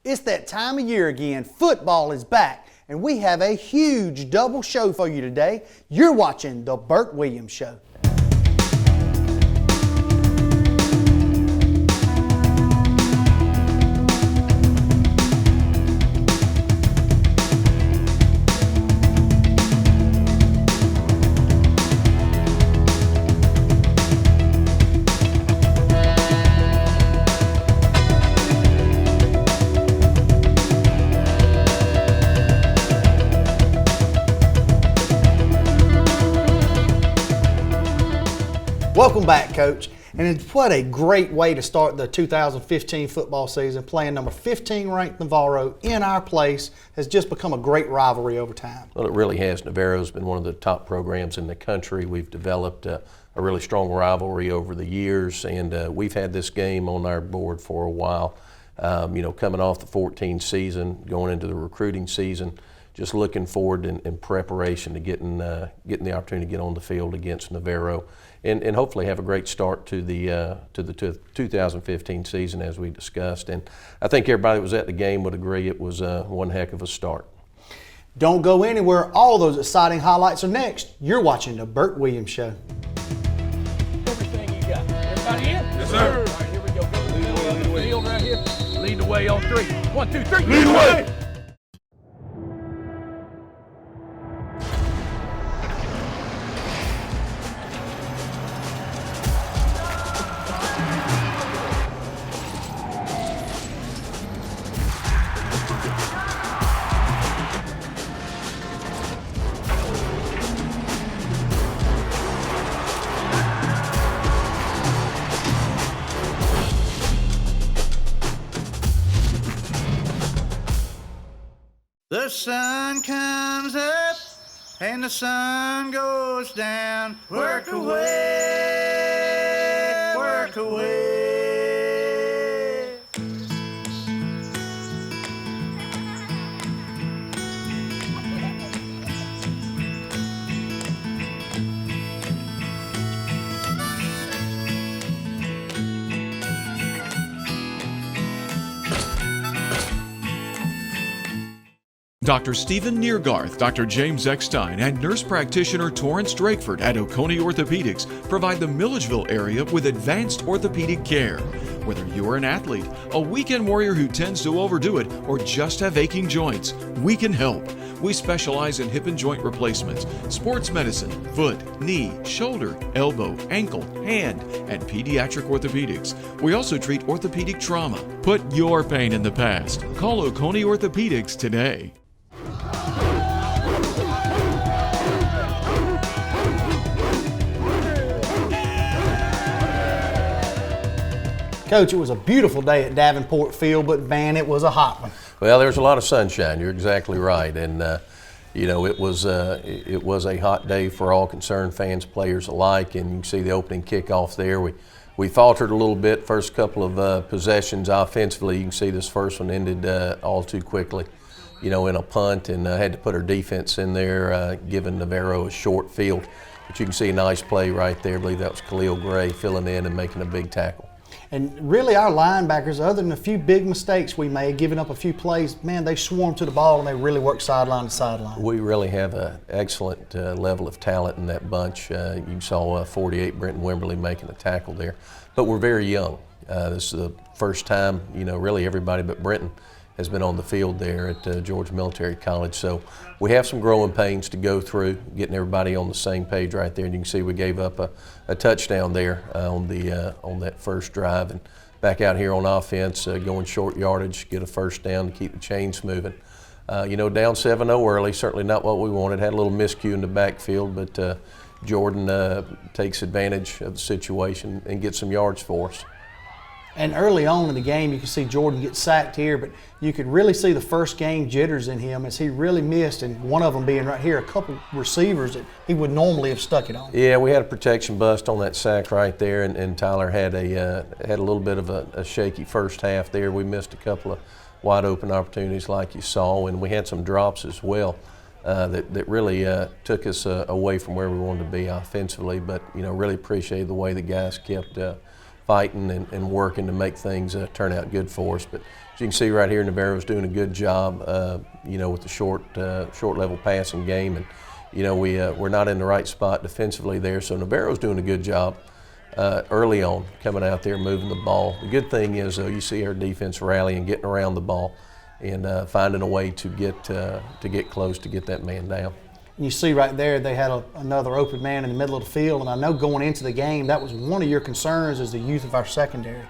It's that time of year again. Football is back, and we have a huge double show for you today. You're watching The Burt Williams Show. Welcome back, Coach. And what a great way to start the 2015 football season. Playing number 15 ranked Navarro in our place has just become a great rivalry over time. Well, it really has. Navarro's been one of the top programs in the country. We've developed a really strong rivalry over the years, and we've had this game on our board for a while. Coming off the 14 season, going into the recruiting season, just looking forward in preparation to getting the opportunity to get on the field against Navarro, and hopefully have a great start to the 2015 season as we discussed. And I think everybody that was at the game would agree it was one heck of a start. Don't go anywhere. All those exciting highlights are next. You're watching The Burt Williams Show. Everything you got. Everybody in? Yes, sir. All right, here we go. Go to the middle of the field right here. Lead the way on three. 1, 2, 3. Lead the way. The sun comes up and the sun goes down. Work away, work away. Dr. Stephen Neergarth, Dr. James Eckstein, and nurse practitioner Torrance Drakeford at Oconee Orthopedics provide the Milledgeville area with advanced orthopedic care. Whether you're an athlete, a weekend warrior who tends to overdo it, or just have aching joints, we can help. We specialize in hip and joint replacements, sports medicine, foot, knee, shoulder, elbow, ankle, hand, and pediatric orthopedics. We also treat orthopedic trauma. Put your pain in the past. Call Oconee Orthopedics today. Coach, it was a beautiful day at Davenport Field, but man, it was a hot one. Well, there was a lot of sunshine. You're exactly right, and it was a hot day for all concerned, fans, players alike. And you can see the opening kickoff there. We faltered a little bit first couple of possessions offensively. You can see this first one ended all too quickly, in a punt, and had to put our defense in there, giving Navarro a short field. But you can see a nice play right there. I believe that was Khalil Gray filling in and making a big tackle. And really our linebackers, other than a few big mistakes we made, giving up a few plays, man, they swarmed to the ball and they really worked sideline to sideline. We really have an excellent level of talent in that bunch. You saw 48 Brenton Wimberly making a tackle there. But we're very young. This is the first time, really everybody but Brenton has been on the field there at Georgia Military College. So we have some growing pains to go through, getting everybody on the same page right there. And you can see we gave up a touchdown there on that first drive. And back out here on offense, going short yardage, get a first down to keep the chains moving. Down 7-0 early, certainly not what we wanted. Had a little miscue in the backfield, but Jordan takes advantage of the situation and gets some yards for us. And early on in the game, you can see Jordan get sacked here, but you could really see the first game jitters in him as he really missed, and one of them being right here, a couple receivers that he would normally have stuck it on. Yeah, we had a protection bust on that sack right there, and Tyler had a little bit of a shaky first half there. We missed a couple of wide open opportunities like you saw, and we had some drops as well that really took us away from where we wanted to be offensively. But really appreciate the way the guys kept fighting and working to make things turn out good for us. But you can see right here, Navarro's doing a good job, with the short level passing game, and we're not in the right spot defensively there. So Navarro's doing a good job early on, coming out there, moving the ball. The good thing is, though, you see our defense rallying, getting around the ball, and finding a way to get close to get that man down. And you see right there, they had another open man in the middle of the field, and I know going into the game, that was one of your concerns, is the youth of our secondary.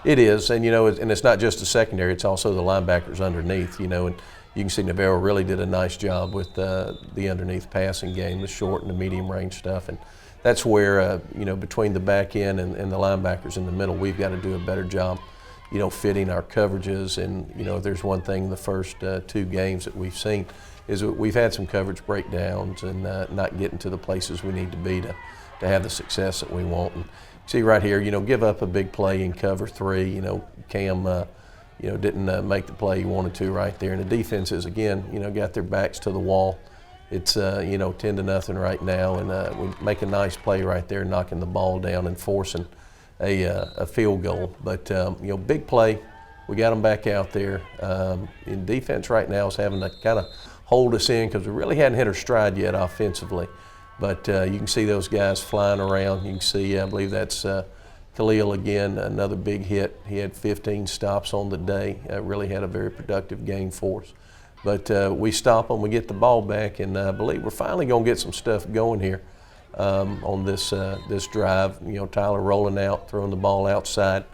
It is, and and it's not just the secondary; it's also the linebackers underneath. And you can see Navarro really did a nice job with the underneath passing game, the short and the medium range stuff, and that's where between the back end and the linebackers in the middle, we've got to do a better job, fitting our coverages. And if there's one thing in the first 2 games that we've seen, is that we've had some coverage breakdowns and not getting to the places we need to be to have the success that we want. And see right here, give up a big play in cover 3. Cam, didn't make the play he wanted to right there. And the defenses, again, got their backs to the wall. It's 10-0 right now, and we make a nice play right there, knocking the ball down and forcing a field goal. But big play. We got them back out there. In defense right now is having to kind of hold us in because we really hadn't hit our stride yet offensively. But you can see those guys flying around. You can see, I believe that's Khalil again, another big hit. He had 15 stops on the day. Really had a very productive game for us. But we stop them, we get the ball back, and I believe we're finally going to get some stuff going here on this drive. Tyler rolling out, throwing the ball outside.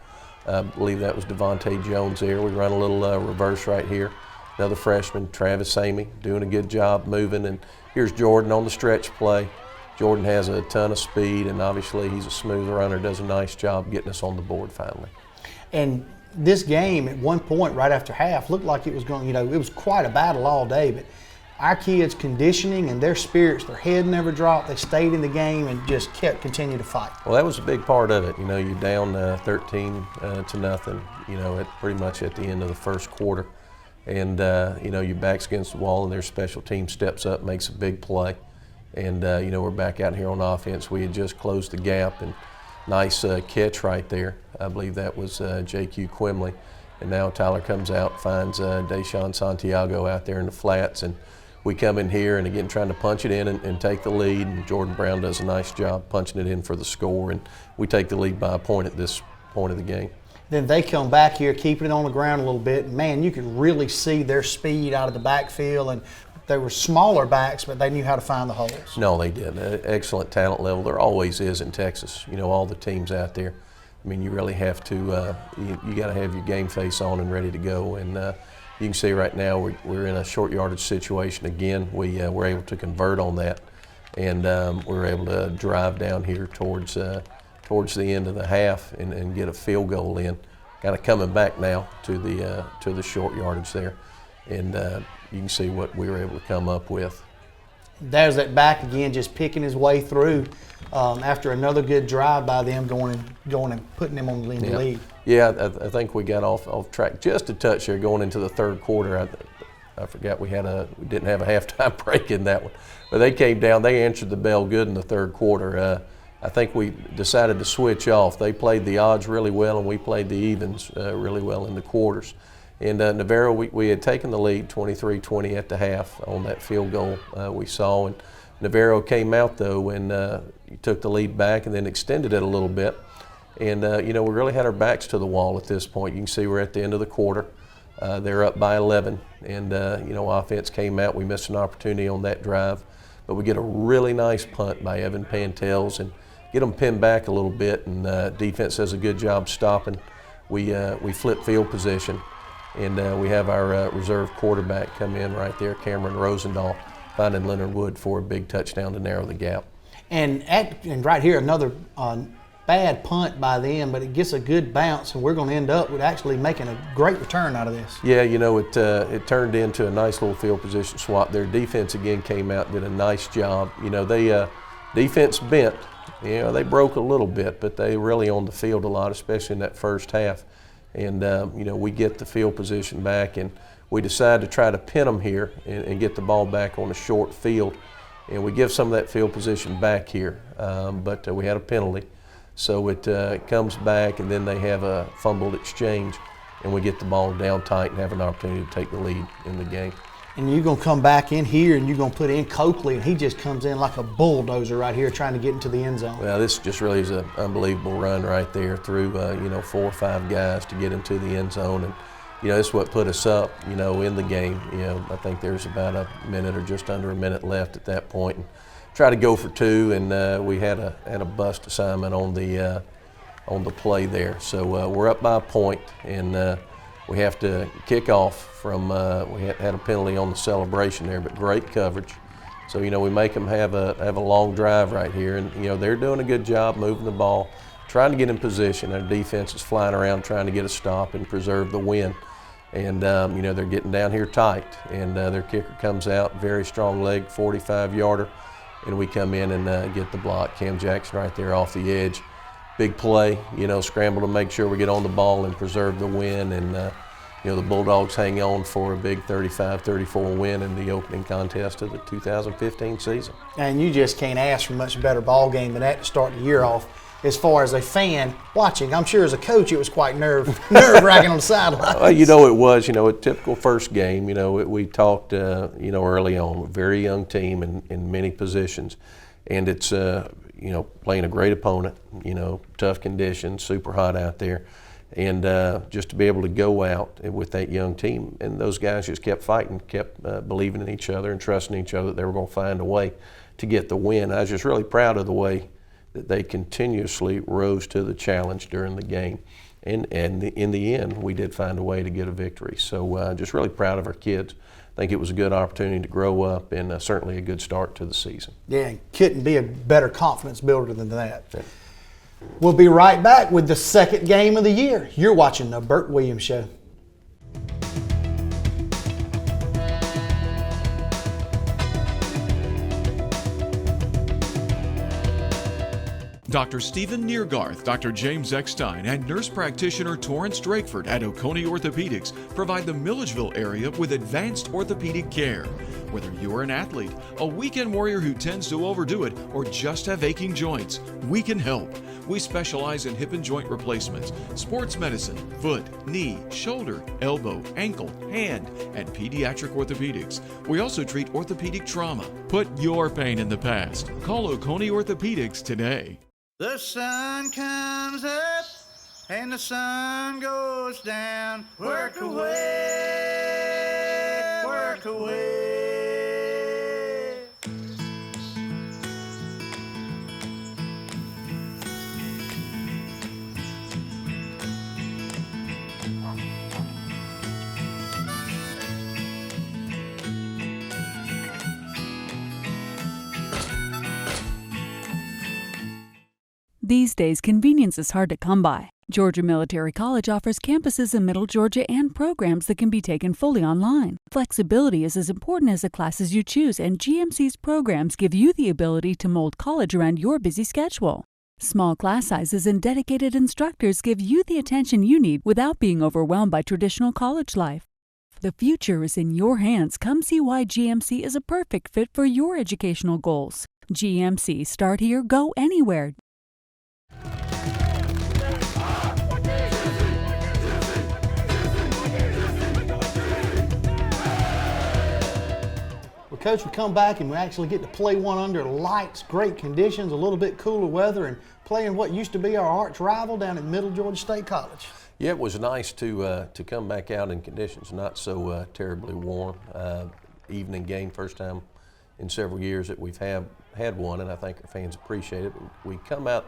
I believe that was Devontae Jones there. We run a little reverse right here. Another freshman, Travis Amy, doing a good job moving. And here's Jordan on the stretch play. Jordan has a ton of speed, and obviously he's a smooth runner, does a nice job getting us on the board finally. And this game, at one point right after half, looked like it was going, it was quite a battle all day, but our kids' conditioning and their spirits, their head never dropped. They stayed in the game and just continued to fight. Well, that was a big part of it. You're down 13-0, pretty much at the end of the first quarter. And, your back's against the wall, and their special team steps up, makes a big play. And, we're back out here on offense. We had just closed the gap, and nice catch right there. I believe that was J.Q. Quimley. And now Tyler comes out, finds Deshaun Santiago out there in the flats, and we come in here and again trying to punch it in and take the lead. And Jordan Brown does a nice job punching it in for the score, and we take the lead by a point at this point of the game. Then they come back here, keeping it on the ground a little bit. And man, you could really see their speed out of the backfield, and they were smaller backs, but they knew how to find the holes. No, they did. Excellent talent level. There always is in Texas. All the teams out there. I mean, you really have to. You got to have your game face on and ready to go. And you can see right now we're in a short yardage situation again. We were able to convert on that, and we were able to drive down here towards the end of the half and get a field goal in. Kind of coming back now to the short yardage there, and you can see what we were able to come up with. There's that back again, just picking his way through after another good drive by them, going and putting them on the lead. Yeah, I think we got off track just a touch there going into the third quarter. I forgot we didn't have a halftime break in that one, but they came down. They answered the bell good in the third quarter. I think we decided to switch off. They played the odds really well, and we played the evens really well in the quarters. And Navarro, we had taken the lead 23-20 at the half on that field goal we saw. And Navarro came out, though, and he took the lead back and then extended it a little bit. And, we really had our backs to the wall at this point. You can see we're at the end of the quarter. They're up by 11. And, offense came out. We missed an opportunity on that drive. But we get a really nice punt by Evan Pantels and get them pinned back a little bit. And defense does a good job stopping. We flip field position. And we have our reserve quarterback come in right there, Cameron Rosendahl, finding Leonard Wood for a big touchdown to narrow the gap. And right here, another bad punt by them, but it gets a good bounce, and we're going to end up with actually making a great return out of this. Yeah, it turned into a nice little field position swap. Their defense again came out, did a nice job. They defense bent. They broke a little bit, but they really on the field a lot, especially in that first half. And, we get the field position back, and we decide to try to pin them here and get the ball back on a short field. And we give some of that field position back here, but we had a penalty. So it comes back, and then they have a fumbled exchange. and we get the ball down tight and have an opportunity to take the lead in the game. And you're going to come back in here and you're going to put in Coakley, and he just comes in like a bulldozer right here trying to get into the end zone. Well, this just really is an unbelievable run right there through, 4 or 5 guys to get into the end zone. And, this is what put us up, in the game. I think there's about a minute or just under a minute left at that point. And try to go for 2, and we had a bust assignment on the play there. So we're up by a point, and we have to kick off from, we had a penalty on the celebration there, but great coverage. So, we make them have a long drive right here, and, they're doing a good job moving the ball, trying to get in position. Our defense is flying around trying to get a stop and preserve the win. And, they're getting down here tight, and their kicker comes out, very strong leg, 45-yarder, and we come in and get the block. Cam Jackson right there off the edge. Big play, scramble to make sure we get on the ball and preserve the win. And, the Bulldogs hang on for a big 35-34 win in the opening contest of the 2015 season. And you just can't ask for a much better ball game than that to start the year off. As far as a fan watching, I'm sure as a coach it was quite nerve-wracking on the sidelines. Well, it was, a typical first game. We talked, early on, a very young team in many positions. And it's, playing a great opponent, tough conditions, super hot out there. And just to be able to go out with that young team, and those guys just kept fighting, kept believing in each other and trusting each other that they were going to find a way to get the win. I was just really proud of the way that they continuously rose to the challenge during the game. And in the end, we did find a way to get a victory. So just really proud of our kids. I think it was a good opportunity to grow up, and certainly a good start to the season. Yeah, couldn't be a better confidence builder than that. Yeah. We'll be right back with the second game of the year. You're watching the Burt Williams Show. Dr. Stephen Neergarth, Dr. James Eckstein, and nurse practitioner Torrance Drakeford at Oconee Orthopedics provide the Milledgeville area with advanced orthopedic care. Whether you're an athlete, a weekend warrior who tends to overdo it, or just have aching joints, we can help. We specialize in hip and joint replacements, sports medicine, foot, knee, shoulder, elbow, ankle, hand, and pediatric orthopedics. We also treat orthopedic trauma. Put your pain in the past. Call Oconee Orthopedics today. The sun comes up and the sun goes down. Work away, work away. These days, convenience is hard to come by. Georgia Military College offers campuses in Middle Georgia and programs that can be taken fully online. Flexibility is as important as the classes you choose, and GMC's programs give you the ability to mold college around your busy schedule. Small class sizes and dedicated instructors give you the attention you need without being overwhelmed by traditional college life. The future is in your hands. Come see why GMC is a perfect fit for your educational goals. GMC, start here, go anywhere. Well, Coach, we come back and we actually get to play one under lights, great conditions, a little bit cooler weather, and playing what used to be our arch rival down at Middle Georgia State College. Yeah, it was nice to come back out in conditions not so terribly warm. Evening game, first time in several years that we've had one, and I think our fans appreciate it. We come out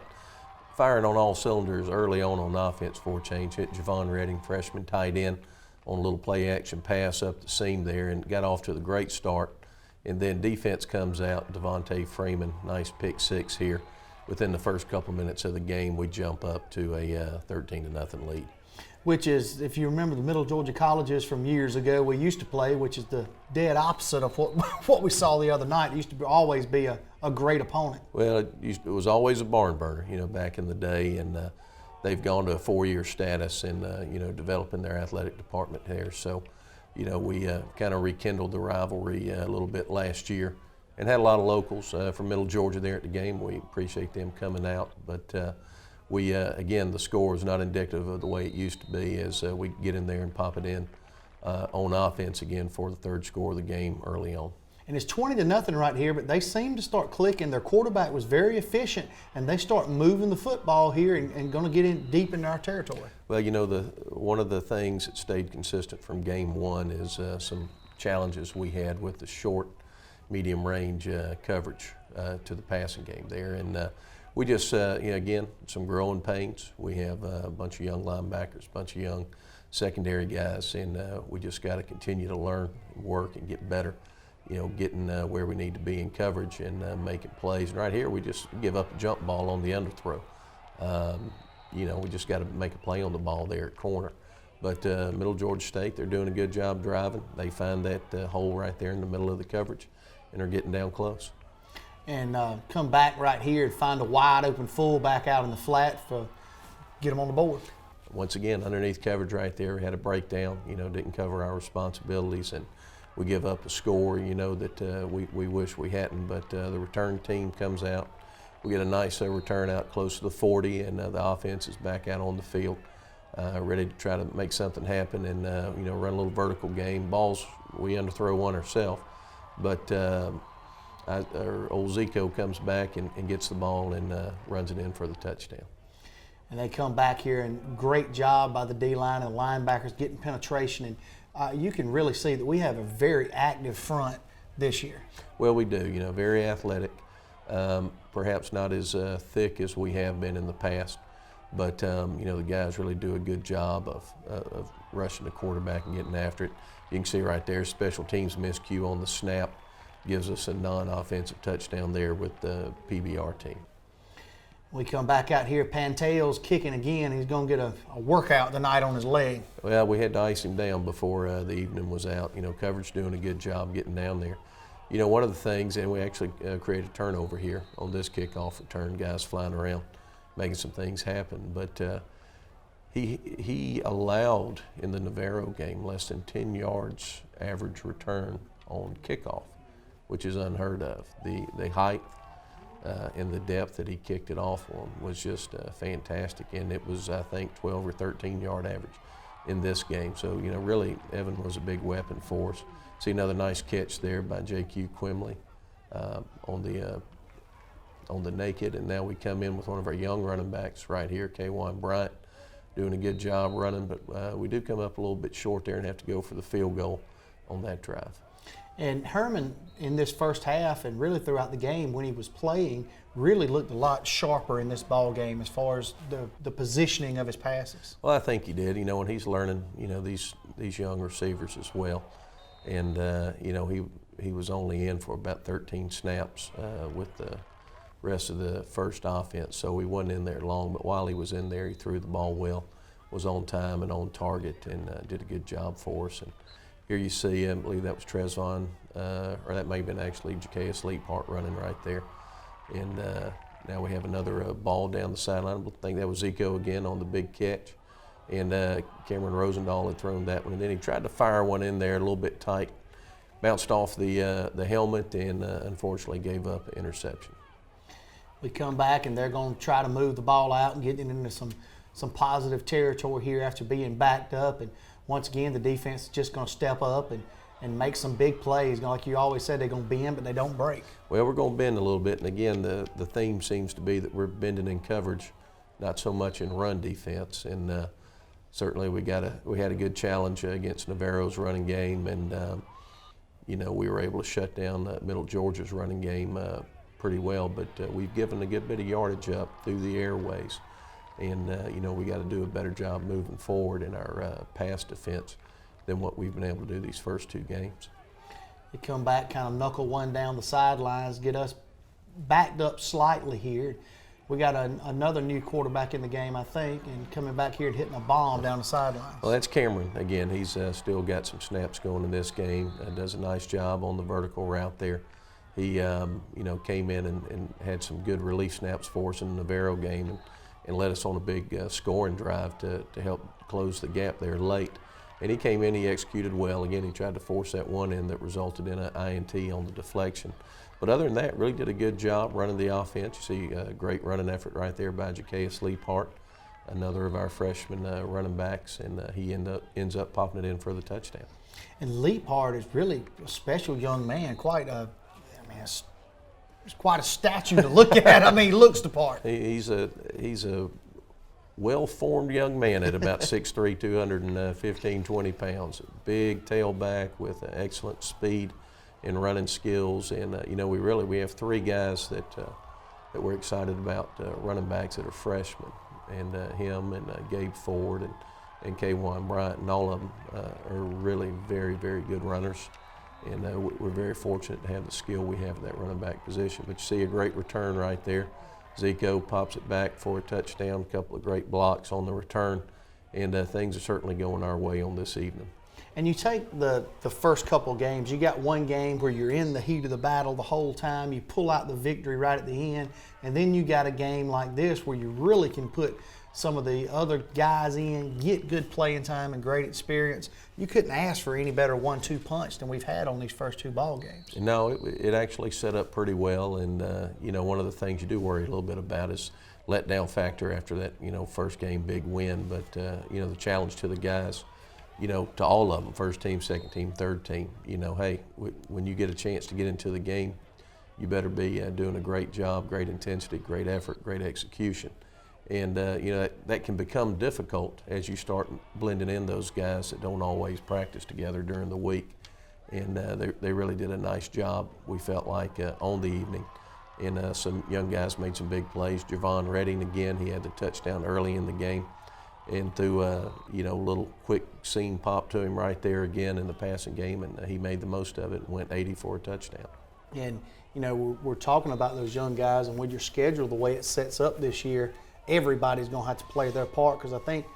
firing on all cylinders early on offense for a change. Hit Javon Redding, freshman tight end, on a little play action pass up the seam there, and got off to the great start. And then defense comes out, Devontae Freeman, nice pick six here. Within the first couple minutes of the game, we jump up to a 13-0 lead. Which is, if you remember the Middle Georgia colleges from years ago, we used to play, which is the dead opposite of what we saw the other night. It used to always be a great opponent. Well, it was always a barn burner, back in the day, and they've gone to a 4-year status and, developing their athletic department there. So, we kind of rekindled the rivalry a little bit last year and had a lot of locals from Middle Georgia there at the game. We appreciate them coming out, but we again, the score is not indicative of the way it used to be as we get in there and pop it in on offense again for the third score of the game early on. And it's 20-0 right here, but they seem to start clicking. Their quarterback was very efficient, and they start moving the football here and going to get in deep into our territory. Well, you know, one of the things that stayed consistent from game one is some challenges we had with the short, medium range coverage to the passing game there. And we just, you know, again, some growing pains. We have a bunch of young linebackers, a bunch of young secondary guys, and we just got to continue to learn, work, and get better. You know, getting where we need to be in coverage and making plays. And right here, we just give up a jump ball on the underthrow. You know, we just got to make a play on the ball there at corner. But Middle Georgia State, they're doing a good job driving. They find that hole right there in the middle of the coverage, and they're getting down close. And come back right here and find a wide open fullback out in the flat for get them on the board. Once again, underneath coverage right there, we had a breakdown. You know, didn't cover our responsibilities, and we give up a score, you know, that we wish we hadn't, but the return team comes out. We get a nice return out close to the 40, and the offense is back out on the field, ready to try to make something happen and, you know, run a little vertical game. Balls, we underthrow one ourselves, but our old Zico comes back and gets the ball and runs it in for the touchdown. And they come back here, and great job by the D-line and the linebackers getting penetration. And you can really see that we have a very active front this year. Well, we do, you know, very athletic, perhaps not as thick as we have been in the past, but, you know, the guys really do a good job of rushing the quarterback and getting after it. You can see right there, special teams miscue on the snap gives us a non-offensive touchdown there with the PBR team. We come back out here, Pantel's kicking again. He's going to get a workout tonight on his leg. Well, we had to ice him down before the evening was out. You know, coverage doing a good job getting down there. You know, one of the things, and we actually created a turnover here on this kickoff return, guys flying around, making some things happen. But he allowed in the Navarro game less than 10 yards average return on kickoff, which is unheard of. The height and the depth that he kicked it off on was just fantastic, and it was, I think, 12 or 13 yard average in this game. So, you know, really, Evan was a big weapon for us. See another nice catch there by J.Q. Quimley on the naked, and now we come in with one of our young running backs right here, K1 Bryant, doing a good job running, but we do come up a little bit short there and have to go for the field goal on that drive. And Herman, in this first half and really throughout the game when he was playing, really looked a lot sharper in this ball game as far as the positioning of his passes. Well, I think he did. You know, and he's learning, you know, these young receivers as well. And, you know, he was only in for about 13 snaps with the rest of the first offense, so he wasn't in there long. But while he was in there, he threw the ball well, was on time and on target, and did a good job for us. And here you see, I believe that was Trezvon, or that may have been actually Jakeas Leaphart running right there. And now we have another ball down the sideline. I think that was Zico again on the big catch. And Cameron Rosendahl had thrown that one. And then he tried to fire one in there a little bit tight, bounced off the helmet, and unfortunately gave up an interception. We come back, and they're going to try to move the ball out and get it into some positive territory here after being backed up. And once again, the defense is just going to step up and make some big plays. Like you always said, they're going to bend, but they don't break. Well, we're going to bend a little bit. And again, the theme seems to be that we're bending in coverage, not so much in run defense. And certainly we had a good challenge against Navarro's running game. And, you know, we were able to shut down Middle Georgia's running game pretty well. But we've given a good bit of yardage up through the airways. And, you know, we got to do a better job moving forward in our pass defense than what we've been able to do these first two games. They come back, kind of knuckle one down the sidelines, get us backed up slightly here. We got another new quarterback in the game, I think, and coming back here and hitting a bomb down the sidelines. Well, that's Cameron. Again, he's still got some snaps going in this game. Does a nice job on the vertical route there. He, you know, came in and had some good relief snaps for us in the Navarro game and led us on a big scoring drive to help close the gap there late. And he came in, he executed well. Again, he tried to force that one in that resulted in an INT on the deflection. But other than that, really did a good job running the offense. You see a great running effort right there by Jakeas Leaphart, another of our freshman running backs, and he ends up popping it in for the touchdown. And Leaphart is really a special young man, it's quite a statue to look at. I mean, he looks the part. He's a well-formed young man at about 6'3", 215, 20 pounds. Big tailback with excellent speed and running skills. And, we have 3 guys that we're excited about, running backs that are freshmen. And him and Gabe Ford and K'Wan Bryant, and all of them are really very, very good runners. And we're very fortunate to have the skill we have at that running back position. But you see a great return right there. Zico pops it back for a touchdown, a couple of great blocks on the return, and things are certainly going our way on this evening. And you take the first couple of games, you got one game where you're in the heat of the battle the whole time, you pull out the victory right at the end, and then you got a game like this where you really can put some of the other guys in, get good playing time and great experience. You couldn't ask for any better 1-2 punch than we've had on these first 2 ball games. No, it actually set up pretty well, and one of the things you do worry a little bit about is letdown factor after that first game big win. But the challenge to the guys, to all of them, first team, second team, third team, hey, when you get a chance to get into the game, you better be doing a great job, great intensity, great effort, great execution. And that can become difficult as you start blending in those guys that don't always practice together during the week. And they really did a nice job, we felt like, on the evening. And some young guys made some big plays. Javon Redding, again, he had the touchdown early in the game. And threw a little quick seam pop to him right there again in the passing game, and he made the most of it and went 80 for a touchdown. And we're talking about those young guys, and with your schedule, the way it sets up this year, everybody's going to have to play their part, because I think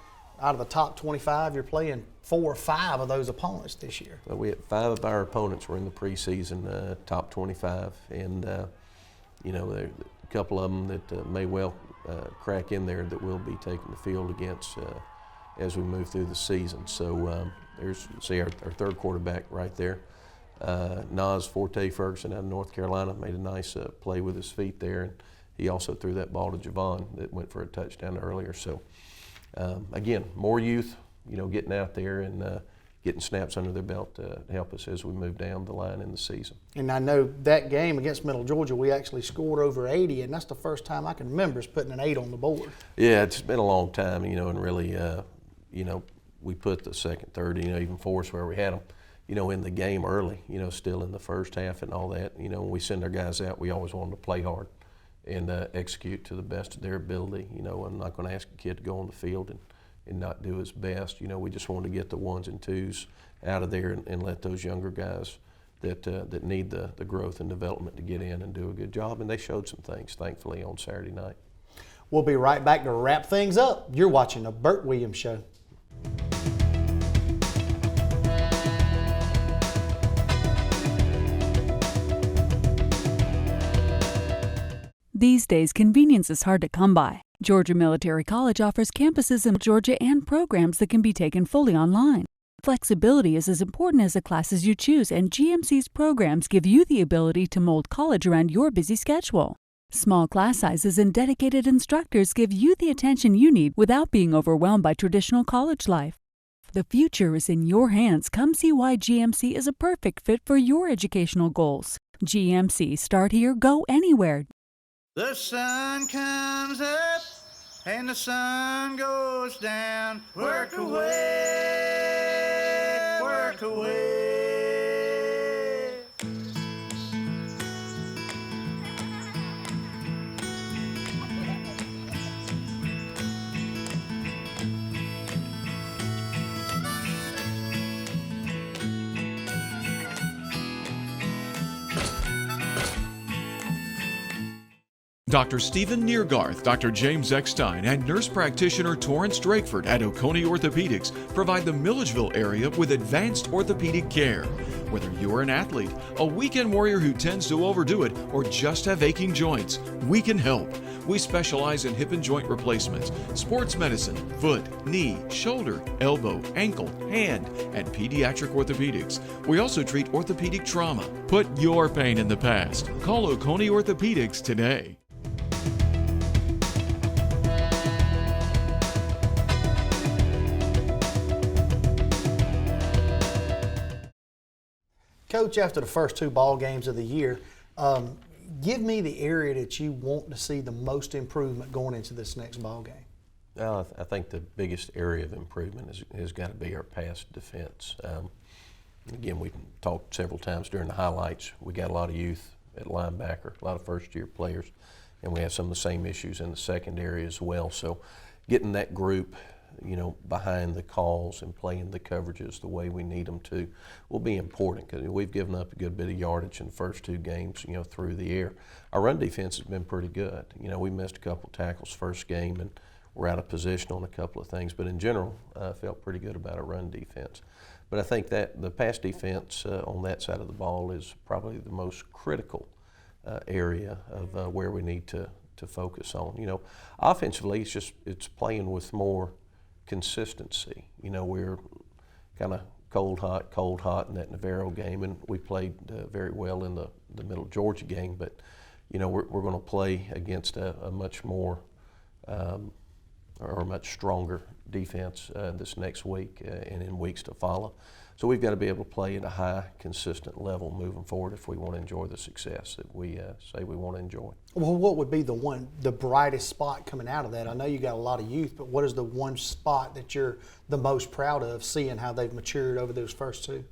out of the top 25, you're playing 4 or 5 of those opponents this year. Well, we had 5 of our opponents were in the preseason top 25, and there are a couple of them that may well crack in there that we'll be taking the field against as we move through the season. So there's our third quarterback right there. Nas Forte Ferguson out of North Carolina made a nice play with his feet there, and he also threw that ball to Javon that went for a touchdown earlier. So again, more youth, getting out there and getting snaps under their belt to help us as we move down the line in the season. And I know that game against Middle Georgia, we actually scored over 80, and that's the first time I can remember us putting an 8 on the board. Yeah, it's been a long time, and really, we put the second, third, even fourth where we had them, in the game early, still in the first half and all that. When we send our guys out, we always want them to play hard and execute to the best of their ability. I'm not going to ask a kid to go on the field and not do his best. We just want to get the 1s and 2s out of there and let those younger guys that need the growth and development to get in and do a good job. And they showed some things, thankfully, on Saturday night. We'll be right back to wrap things up. You're watching The Burt Williams Show. These days, convenience is hard to come by. Georgia Military College offers campuses in Georgia and programs that can be taken fully online. Flexibility is as important as the classes you choose, and GMC's programs give you the ability to mold college around your busy schedule. Small class sizes and dedicated instructors give you the attention you need without being overwhelmed by traditional college life. The future is in your hands. Come see why GMC is a perfect fit for your educational goals. GMC, start here, go anywhere. The sun comes up and the sun goes down. Work away, work away. Dr. Stephen Neergarth, Dr. James Eckstein, and nurse practitioner Torrance Drakeford at Oconee Orthopedics provide the Milledgeville area with advanced orthopedic care. Whether you're an athlete, a weekend warrior who tends to overdo it, or just have aching joints, we can help. We specialize in hip and joint replacements, sports medicine, foot, knee, shoulder, elbow, ankle, hand, and pediatric orthopedics. We also treat orthopedic trauma. Put your pain in the past. Call Oconee Orthopedics today. Coach, after the first 2 ball games of the year, give me the area that you want to see the most improvement going into this next ball game. Well, I think the biggest area of improvement has got to be our pass defense. Again, we talked several times during the highlights. We got a lot of youth at linebacker, a lot of first-year players, and we have some of the same issues in the secondary as well. So getting that group, behind the calls and playing the coverages the way we need them to will be important, because we've given up a good bit of yardage in the first 2 games, through the air. Our run defense has been pretty good. We missed a couple tackles first game, and we're out of position on a couple of things, but in general, I felt pretty good about our run defense. But I think that the pass defense on that side of the ball is probably the most critical area of where we need to focus on. Offensively, it's playing with more consistency. We're kind of cold hot in that Navarro game, and we played very well in the Middle Georgia game, but we're going to play against a much more or a much stronger defense this next week and in weeks to follow. So we've got to be able to play at a high, consistent level moving forward if we want to enjoy the success that we say we want to enjoy. Well, what would be the brightest spot coming out of that? I know you got a lot of youth, but what is the one spot that you're the most proud of, seeing how they've matured over those first 2?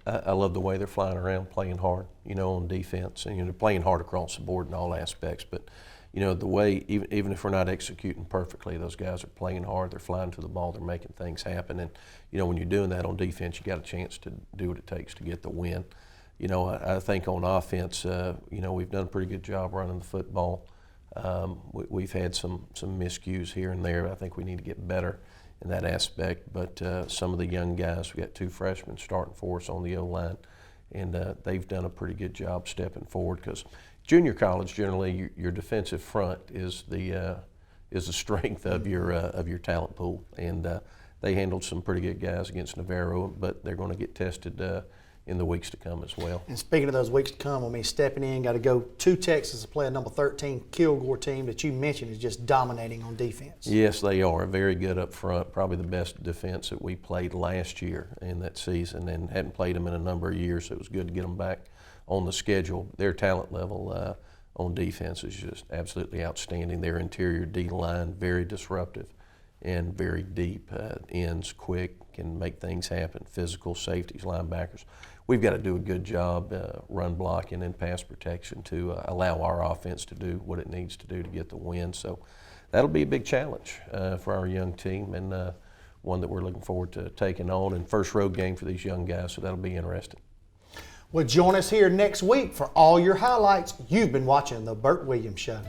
I love the way they're flying around, playing hard, on defense, and they're playing hard across the board in all aspects. But the way, even if we're not executing perfectly, those guys are playing hard, they're flying to the ball, they're making things happen. And, when you're doing that on defense, you got a chance to do what it takes to get the win. I think on offense, we've done a pretty good job running the football. We've had some miscues here and there. I think we need to get better in that aspect. But some of the young guys, we got 2 freshmen starting for us on the O-line, and they've done a pretty good job stepping forward, because junior college, generally, your defensive front is the strength of your talent pool, and they handled some pretty good guys against Navarro, but they're going to get tested in the weeks to come as well. And speaking of those weeks to come, stepping in, got to go to Texas to play a number 13 Kilgore team that you mentioned is just dominating on defense. Yes, they are. Very good up front, probably the best defense that we played last year in that season, and hadn't played them in a number of years, so it was good to get them back on the schedule. Their talent level on defense is just absolutely outstanding. Their interior D line, very disruptive and very deep. Ends quick, can make things happen. Physical, safeties, linebackers. We've got to do a good job run blocking and pass protection to allow our offense to do what it needs to do to get the win. So that'll be a big challenge for our young team, and one that we're looking forward to taking on. And first road game for these young guys, so that'll be interesting. Well, join us here next week for all your highlights. You've been watching The Burt Williams Show.